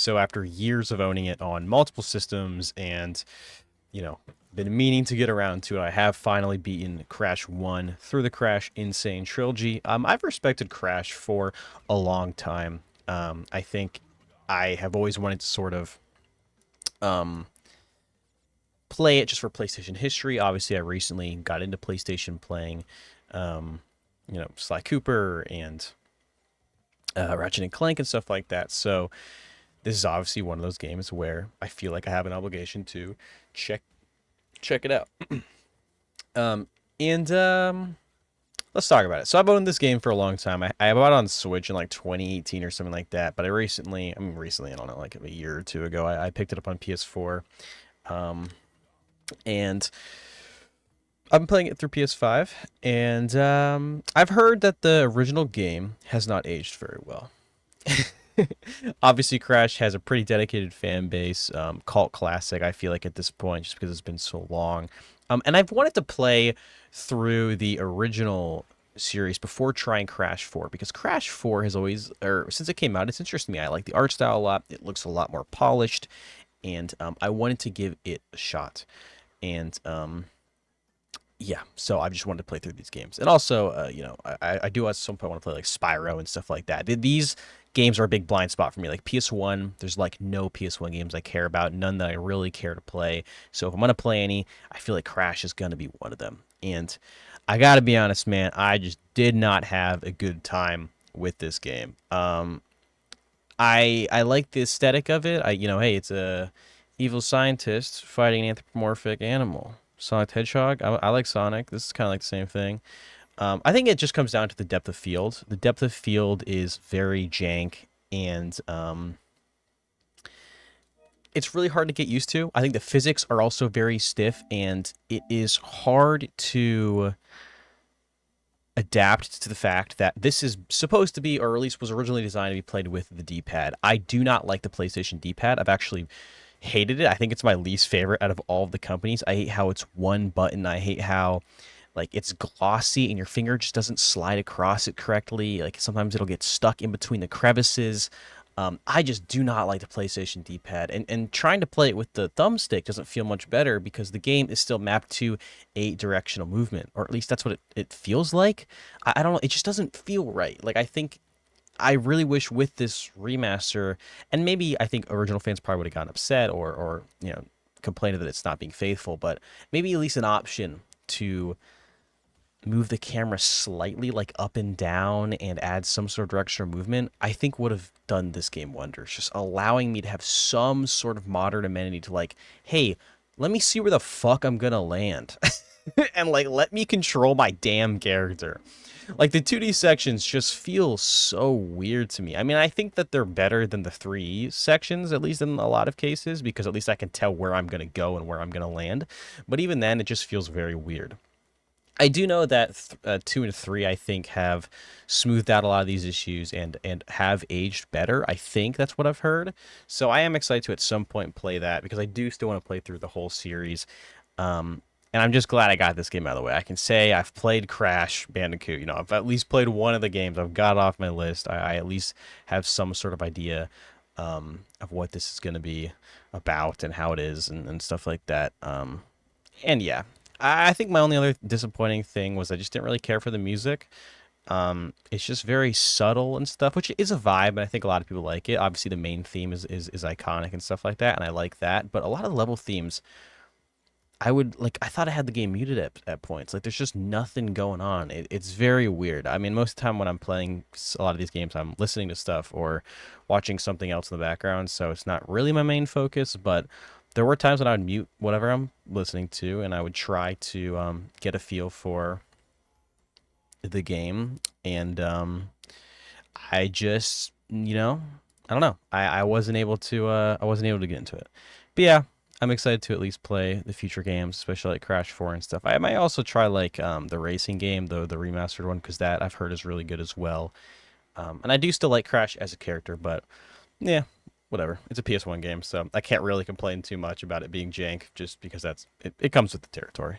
So after years of owning it on multiple systems and, been meaning to get around to it, I have finally beaten Crash 1 through the Crash Insane Trilogy. I've respected Crash for a long time. I think I have always wanted to sort of um, play it just for PlayStation history. Obviously, I recently got into PlayStation playing, um, Sly Cooper and Ratchet and Clank and stuff like that. So this is obviously one of those games where I feel like I have an obligation to check check it out. Um, and let's talk about it. So I've owned this game for a long time. I bought it on Switch in like 2018 or something like that. But recently, I don't know, like a year or two ago, I picked it up on PS4. Um, and I've been playing it through PS5. And I've heard that the original game has not aged very well. Obviously, Crash has a pretty dedicated fan base, cult classic. I feel like at this point, just because it's been so long, and I've wanted to play through the original series before trying Crash 4 because Crash 4 has always, or since it came out, it's interested me. I like the art style a lot. It looks a lot more polished, and I wanted to give it a shot. And yeah, so I just wanted to play through these games, and also, I do at some point want to play like Spyro and stuff like that. These games are a big blind spot for me. Like PS1, there's like no PS1 games I care about, none that I really care to play. So if I'm gonna play any, I feel like Crash is gonna be one of them. And I gotta be honest, man, I just did not have a good time with this game. I like the aesthetic of it. Hey, it's a evil scientist fighting an anthropomorphic animal. Sonic the Hedgehog. I like Sonic. This is kind of like the same thing. I think it just comes down to the depth of field. The depth of field is very jank, and it's really hard to get used to. I think the physics are also very stiff, and it is hard to adapt to the fact that this is supposed to be, or at least was originally designed to be played with the D-pad. I do not like the PlayStation D-pad. I've actually hated it. I think it's my least favorite out of all of the companies. I hate how it's one button. I hate how like it's glossy and your finger just doesn't slide across it correctly. Like sometimes it'll get stuck in between the crevices. I just do not like the PlayStation D-pad, and trying to play it with the thumbstick doesn't feel much better because the game is still mapped to a directional movement, or at least that's what it feels like. I don't know, it just doesn't feel right. Like I really wish with this remaster, and maybe I think original fans probably would have gotten upset or complained that it's not being faithful, but maybe at least an option to move the camera slightly like up and down and add some sort of directional movement, I think would have done this game wonders. Just allowing me to have some sort of modern amenity to like, hey, let me see where the fuck I'm gonna land. And like let me control my damn character. Like the 2D sections just feel so weird to me. I mean, I think that they're better than the 3 sections, at least in a lot of cases, because at least I can tell where I'm going to go and where I'm going to land. But even then, it just feels very weird. I do know that 2 and 3, I think, have smoothed out a lot of these issues and have aged better. I think that's what I've heard. So I am excited to at some point play that because I do still want to play through the whole series. And I'm just glad I got this game out of the way. I can say I've played Crash Bandicoot. I've at least played one of the games. I've got it off my list. I at least have some sort of idea of what this is going to be about and how it is and stuff like that. And yeah, I think my only other disappointing thing was I just didn't really care for the music. It's just very subtle and stuff, which is a vibe, and I think a lot of people like it. Obviously, the main theme is iconic and stuff like that, and I like that. But a lot of the level themes, I thought I had the game muted at points. Like, there's just nothing going on. It's very weird. I mean, most of the time when I'm playing a lot of these games, I'm listening to stuff or watching something else in the background, so it's not really my main focus, but there were times when I would mute whatever I'm listening to, and I would try to get a feel for the game, and I just, I don't know. I wasn't able to get into it. But yeah, I'm excited to at least play the future games, especially like Crash 4 and stuff. I might also try like the racing game, the remastered one, because that I've heard is really good as well. And I do still like Crash as a character, but yeah, whatever. It's a PS1 game, so I can't really complain too much about it being jank, just because it comes with the territory.